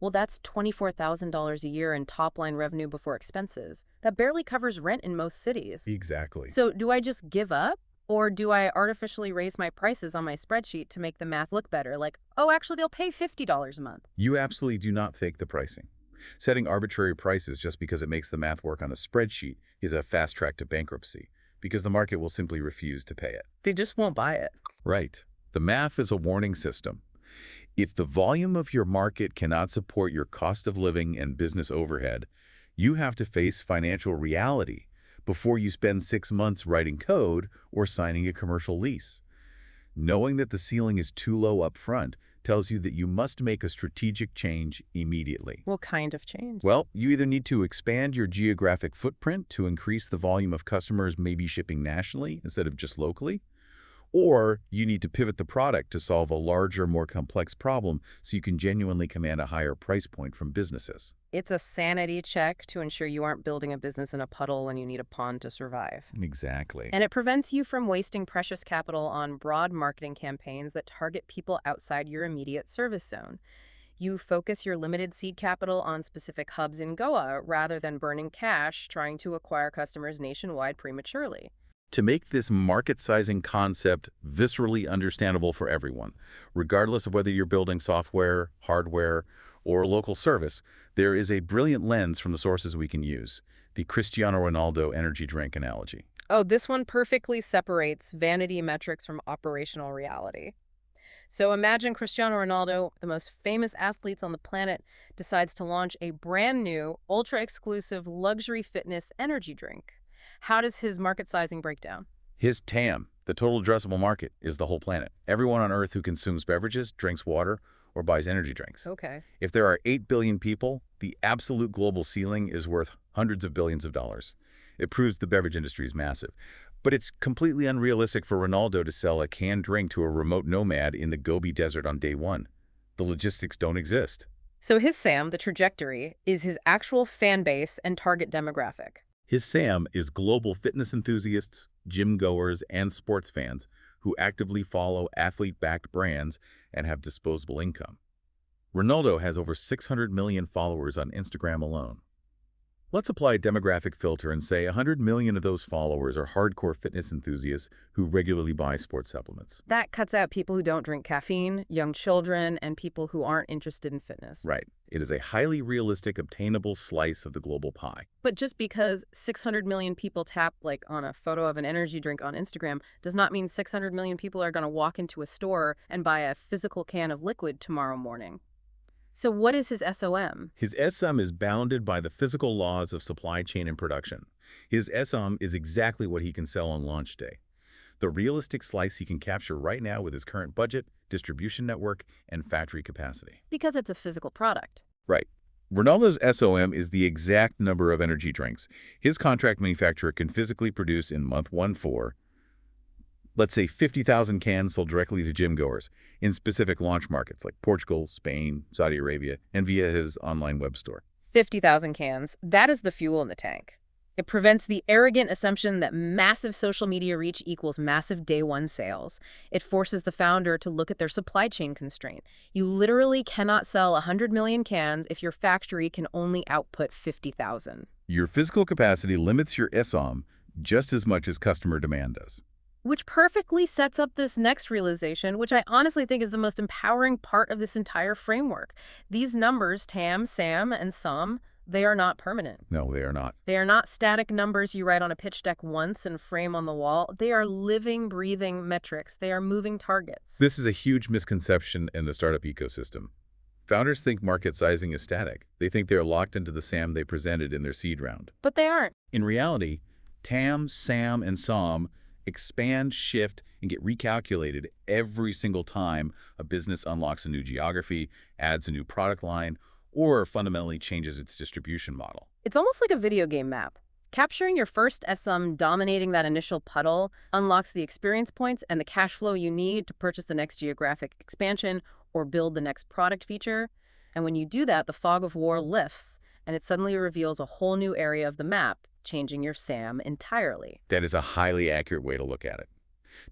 well, that's $24,000 a year in top-line revenue before expenses. That barely covers rent in most cities. Exactly. So do I just give up? Or do I artificially raise my prices on my spreadsheet to make the math look better? Like, oh, actually, they'll pay $50 a month. You absolutely do not fake the pricing. Setting arbitrary prices just because it makes the math work on a spreadsheet is a fast track to bankruptcy, because the market will simply refuse to pay it. They just won't buy it. Right. The math is a warning system. If the volume of your market cannot support your cost of living and business overhead, you have to face financial reality before you spend 6 months writing code or signing a commercial lease. Knowing that the ceiling is too low up front tells you that you must make a strategic change immediately. What kind of change? Well, you either need to expand your geographic footprint to increase the volume of customers maybe shipping nationally instead of just locally, or you need to pivot the product to solve a larger, more complex problem so you can genuinely command a higher price point from businesses. It's a sanity check to ensure you aren't building a business in a puddle when you need a pond to survive. Exactly. And it prevents you from wasting precious capital on broad marketing campaigns that target people outside your immediate service zone. You focus your limited seed capital on specific hubs in Goa rather than burning cash trying to acquire customers nationwide prematurely. To make this market-sizing concept viscerally understandable for everyone, regardless of whether you're building software, hardware, or a local service, there is a brilliant lens from the sources we can use, the Cristiano Ronaldo energy drink analogy. Oh, this one perfectly separates vanity metrics from operational reality. So imagine Cristiano Ronaldo, the most famous athletes on the planet, decides to launch a brand new, ultra exclusive luxury fitness energy drink. How does his market sizing break down? His TAM, the total addressable market, is the whole planet. Everyone on Earth who consumes beverages, drinks water, or buys energy drinks. Okay. If there are 8 billion people, the absolute global ceiling is worth hundreds of billions of dollars. It proves the beverage industry is massive. But it's completely unrealistic for Ronaldo to sell a canned drink to a remote nomad in the Gobi Desert on day one. The logistics don't exist. So his SAM, the trajectory, is his actual fan base and target demographic. His SAM is global fitness enthusiasts, gym goers, and sports fans who actively follow athlete-backed brands and have disposable income. Ronaldo has over 600 million followers on Instagram alone. Let's apply a demographic filter and say 100 million of those followers are hardcore fitness enthusiasts who regularly buy sports supplements. That cuts out people who don't drink caffeine, young children, and people who aren't interested in fitness. Right. It is a highly realistic, obtainable slice of the global pie. But just because 600 million people tap on a photo of an energy drink on Instagram does not mean 600 million people are going to walk into a store and buy a physical can of liquid tomorrow morning. So what is his SOM? His SOM is bounded by the physical laws of supply chain and production. His SOM is exactly what he can sell on launch day. The realistic slice he can capture right now with his current budget, distribution network, and factory capacity. Because it's a physical product. Right. Ronaldo's SOM is the exact number of energy drinks his contract manufacturer can physically produce in month 1 for, let's say, 50,000 cans sold directly to gym goers in specific launch markets like Portugal, Spain, Saudi Arabia, and via his online web store. 50,000 cans, that is the fuel in the tank. It prevents the arrogant assumption that massive social media reach equals massive day one sales. It forces the founder to look at their supply chain constraint. You literally cannot sell 100 million cans if your factory can only output 50,000. Your physical capacity limits your SOM just as much as customer demand does. Which perfectly sets up this next realization, which I honestly think is the most empowering part of this entire framework. These numbers, TAM, SAM, and SOM, they are not permanent. No, they are not. They are not static numbers you write on a pitch deck once and frame on the wall. They are living, breathing metrics. They are moving targets. This is a huge misconception in the startup ecosystem. Founders think market sizing is static. They think they're locked into the SAM they presented in their seed round. But they aren't. In reality, TAM, SAM, and SOM expand, shift, and get recalculated every single time a business unlocks a new geography, adds a new product line, or fundamentally changes its distribution model. It's almost like a video game map. Capturing your first SOM, dominating that initial puddle, unlocks the experience points and the cash flow you need to purchase the next geographic expansion or build the next product feature. And when you do that, the fog of war lifts, and it suddenly reveals a whole new area of the map, changing your SAM entirely. That is a highly accurate way to look at it.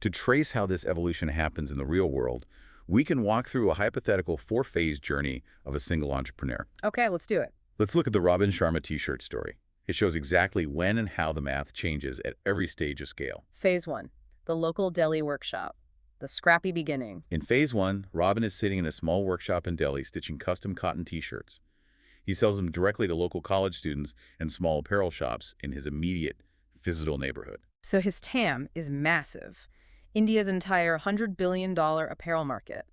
To trace how this evolution happens in the real world, we can walk through a hypothetical 4-phase journey of a single entrepreneur. Okay, let's do it. Let's look at the Robin Sharma t-shirt story. It shows exactly when and how the math changes at every stage of scale. Phase 1, the local Delhi workshop, the scrappy beginning. In Phase 1, Robin is sitting in a small workshop in Delhi stitching custom cotton t-shirts. He sells them directly to local college students and small apparel shops in his immediate physical neighborhood. So his TAM is massive, India's entire $100 billion apparel market.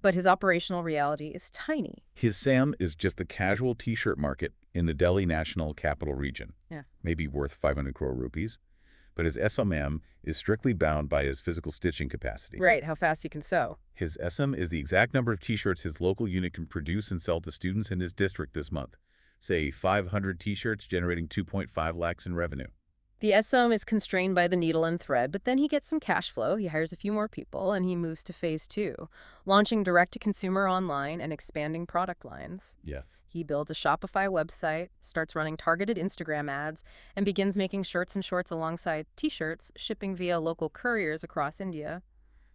But his operational reality is tiny. His SAM is just the casual t-shirt market in the Delhi National Capital Region. Yeah. Maybe worth 500 crore rupees. But his SOM is strictly bound by his physical stitching capacity. Right, how fast he can sew. His SOM is the exact number of t-shirts his local unit can produce and sell to students in his district this month. Say 500 t-shirts generating 2.5 lakhs in revenue. The SOM is constrained by the needle and thread, but then he gets some cash flow, he hires a few more people, and he moves to Phase 2, launching direct-to-consumer online and expanding product lines. Yeah. He builds a Shopify website, starts running targeted Instagram ads, and begins making shirts and shorts alongside t-shirts, shipping via local couriers across India.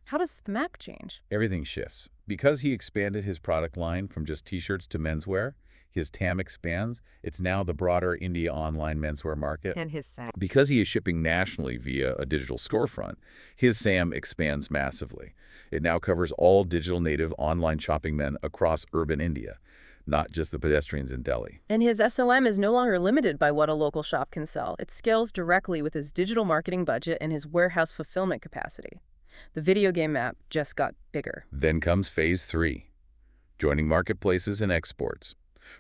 How does the map change? Everything shifts. Because he expanded his product line from just t-shirts to menswear, his TAM expands. It's now the broader India online menswear market. And his SAM. Because he is shipping nationally via a digital storefront, his SAM expands massively. It now covers all digital native online shopping men across urban India, not just the pedestrians in Delhi. And his SOM is no longer limited by what a local shop can sell. It scales directly with his digital marketing budget and his warehouse fulfillment capacity. The video game map just got bigger. Then comes Phase 3, joining marketplaces and exports.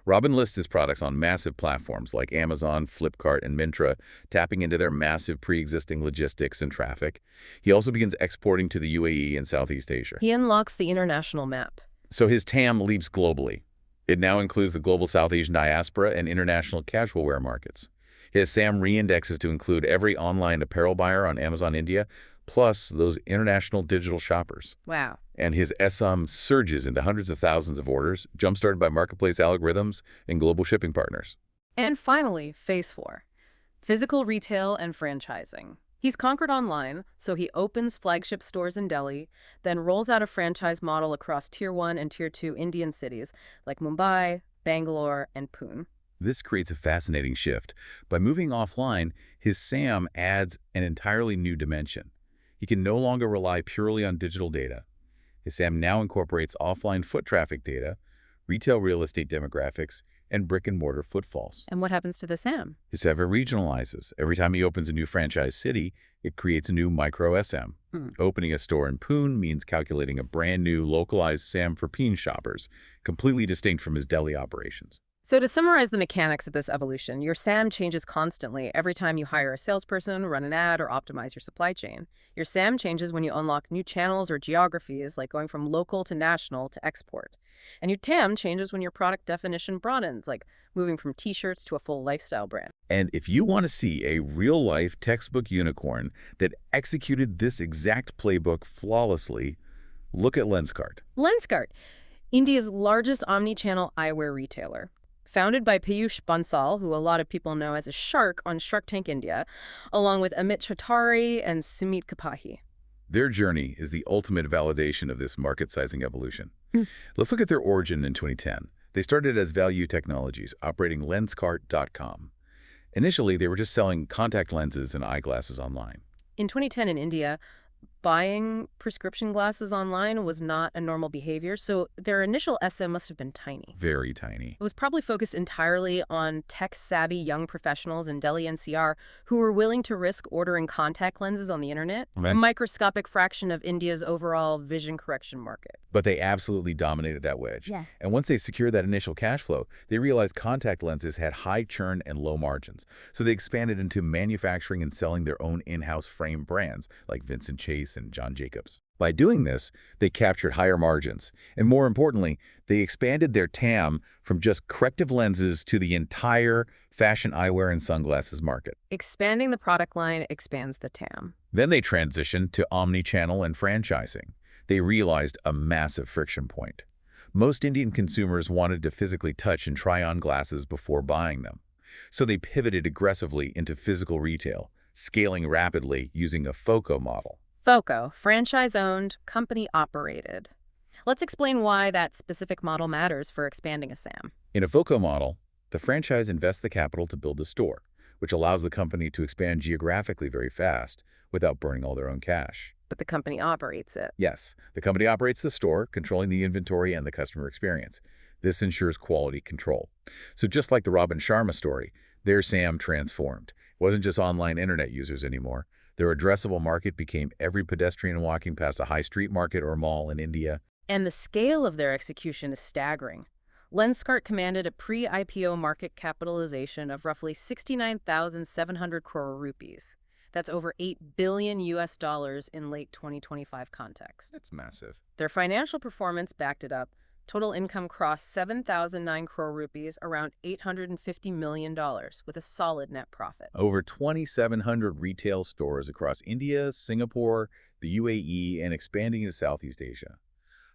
Robin lists his products on massive platforms like Amazon, Flipkart, and Myntra, tapping into their massive pre-existing logistics and traffic. He also begins exporting to the UAE and Southeast Asia. He unlocks the international map. So his TAM leaps globally. It now includes the global South Asian diaspora and international casual wear markets. His SAM reindexes to include every online apparel buyer on Amazon India, plus those international digital shoppers. Wow. And his SOM surges into hundreds of thousands of orders, jump-started by marketplace algorithms and global shipping partners. And finally, Phase 4, physical retail and franchising. He's conquered online, so he opens flagship stores in Delhi, then rolls out a franchise model across Tier 1 and Tier 2 Indian cities like Mumbai, Bangalore, and Pune. This creates a fascinating shift. By moving offline, his SAM adds an entirely new dimension. He can no longer rely purely on digital data. His SAM now incorporates offline foot traffic data, retail real estate demographics, and brick-and-mortar footfalls. And what happens to the SAM? His SAM regionalizes. Every time he opens a new franchise city, it creates a new micro-SM. Opening a store in Pune means calculating a brand new localized SAM for Pune shoppers, completely distinct from his Delhi operations. So to summarize the mechanics of this evolution, your SAM changes constantly every time you hire a salesperson, run an ad, or optimize your supply chain. Your SAM changes when you unlock new channels or geographies, like going from local to national to export. And your TAM changes when your product definition broadens, like moving from t-shirts to a full lifestyle brand. And if you want to see a real-life textbook unicorn that executed this exact playbook flawlessly, look at Lenskart. Lenskart, India's largest omni-channel eyewear retailer. Founded by Piyush Bansal, who a lot of people know as a shark on Shark Tank India, along with Amit Chattari and Sumit Kapahi. Their journey is the ultimate validation of this market-sizing evolution. Let's look at their origin in 2010. They started as Value Technologies, operating Lenskart.com. Initially, they were just selling contact lenses and eyeglasses online. In 2010 in India, buying prescription glasses online was not a normal behavior, so their initial SM must have been tiny. Very tiny. It was probably focused entirely on tech-savvy young professionals in Delhi NCR who were willing to risk ordering contact lenses on the internet, a microscopic fraction of India's overall vision correction market. But they absolutely dominated that wedge. Yeah. And once they secured that initial cash flow, they realized contact lenses had high churn and low margins. So they expanded into manufacturing and selling their own in-house frame brands like Vincent Chase and John Jacobs. By doing this, they captured higher margins. And more importantly, they expanded their TAM from just corrective lenses to the entire fashion eyewear and sunglasses market. Expanding the product line expands the TAM. Then they transitioned to omni-channel and franchising. They realized a massive friction point. Most Indian consumers wanted to physically touch and try on glasses before buying them. So they pivoted aggressively into physical retail, scaling rapidly using a FOCO model. FOCO, franchise-owned, company-operated. Let's explain why that specific model matters for expanding a SAM. In a FOCO model, the franchise invests the capital to build the store, which allows the company to expand geographically very fast without burning all their own cash. But the company operates it. Yes, the company operates the store, controlling the inventory and the customer experience. This ensures quality control. So just like the Robin Sharma story, their SAM transformed. It wasn't just online internet users anymore. Their addressable market became every pedestrian walking past a high street market or mall in India. And the scale of their execution is staggering. Lenskart commanded a pre-IPO market capitalization of roughly 69,700 crore rupees. That's over $8 billion in late 2025 context. That's massive. Their financial performance backed it up. Total income crossed 7,009 crore rupees, around $850 million, with a solid net profit. Over 2,700 retail stores across India, Singapore, the UAE, and expanding into Southeast Asia.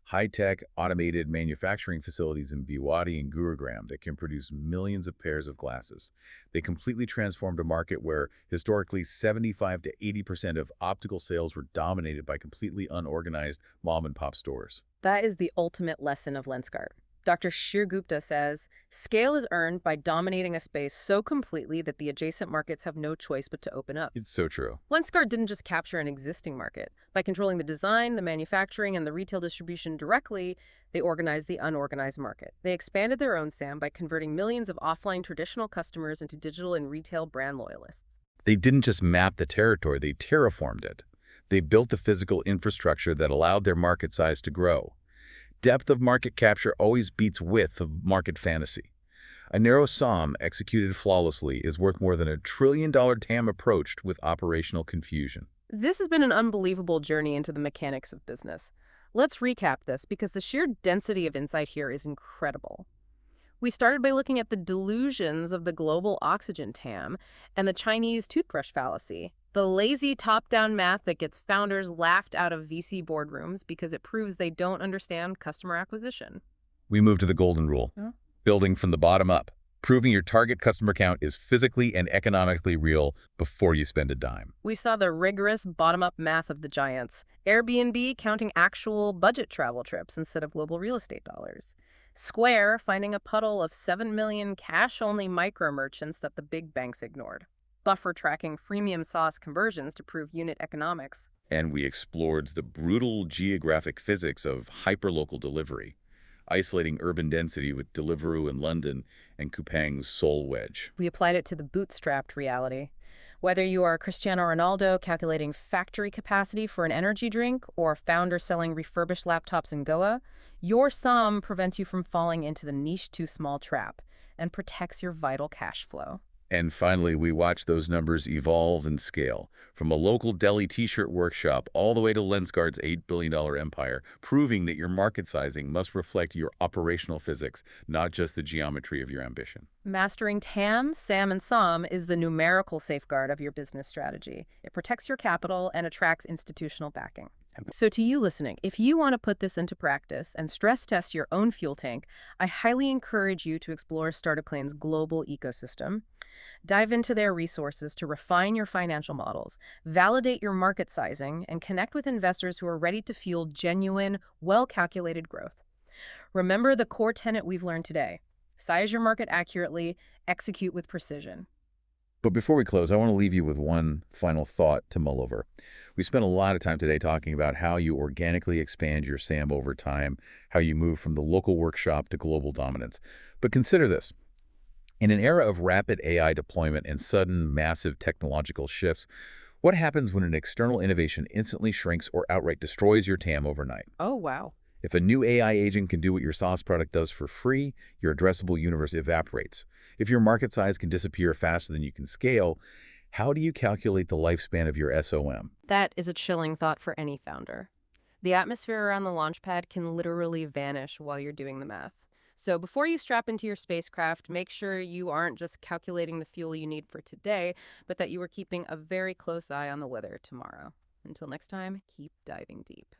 high-tech, automated manufacturing facilities in Biwadi and Gurugram that can produce millions of pairs of glasses. They completely transformed a market where historically 75 to 80% of optical sales were dominated by completely unorganized mom-and-pop stores. That is the ultimate lesson of Lenskart. Dr. Shishir Gupta says, scale is earned by dominating a space so completely that the adjacent markets have no choice but to open up. It's so true. Lenskart didn't just capture an existing market. By controlling the design, the manufacturing, and the retail distribution directly, they organized the unorganized market. They expanded their own SAM by converting millions of offline traditional customers into digital and retail brand loyalists. They didn't just map the territory, they terraformed it. They built the physical infrastructure that allowed their market size to grow. Depth of market capture always beats width of market fantasy. A narrow SOM executed flawlessly is worth more than $1 trillion TAM approached with operational confusion. This has been an unbelievable journey into the mechanics of business. Let's recap this because the sheer density of insight here is incredible. We started by looking at the delusions of the global oxygen TAM and the Chinese toothbrush fallacy, the lazy top-down math that gets founders laughed out of VC boardrooms because it proves they don't understand customer acquisition. We move to the golden rule, building from the bottom up, proving your target customer count is physically and economically real before you spend a dime. We saw the rigorous bottom-up math of the giants, Airbnb counting actual budget travel trips instead of global real estate dollars, Square finding a puddle of 7 million cash-only micro-merchants that the big banks ignored, Buffer tracking freemium sauce conversions to prove unit economics. And we explored the brutal geographic physics of hyperlocal delivery, isolating urban density with Deliveroo in London and Coupang's Seoul wedge. We applied it to the bootstrapped reality. Whether you are Cristiano Ronaldo calculating factory capacity for an energy drink or a founder selling refurbished laptops in Goa, your SOM prevents you from falling into the niche too small trap and protects your vital cash flow. And finally, we watch those numbers evolve and scale, from a local Delhi t-shirt workshop all the way to Lenskart's $8 billion empire, proving that your market sizing must reflect your operational physics, not just the geometry of your ambition. Mastering TAM, SAM, and SOM is the numerical safeguard of your business strategy. It protects your capital and attracts institutional backing. So to you listening, if you want to put this into practice and stress test your own fuel tank, I highly encourage you to explore StartupLanes' global ecosystem. Dive into their resources to refine your financial models, validate your market sizing, and connect with investors who are ready to fuel genuine, well-calculated growth. Remember the core tenet we've learned today. Size your market accurately, execute with precision. But before we close, I want to leave you with one final thought to mull over. We spent a lot of time today talking about how you organically expand your SAM over time, how you move from the local workshop to global dominance. But consider this. In an era of rapid AI deployment and sudden, massive technological shifts, what happens when an external innovation instantly shrinks or outright destroys your TAM overnight? Oh, wow. If a new AI agent can do what your SaaS product does for free, your addressable universe evaporates. If your market size can disappear faster than you can scale, how do you calculate the lifespan of your SOM? That is a chilling thought for any founder. The atmosphere around the launchpad can literally vanish while you're doing the math. So before you strap into your spacecraft, make sure you aren't just calculating the fuel you need for today, but that you are keeping a very close eye on the weather tomorrow. Until next time, keep diving deep.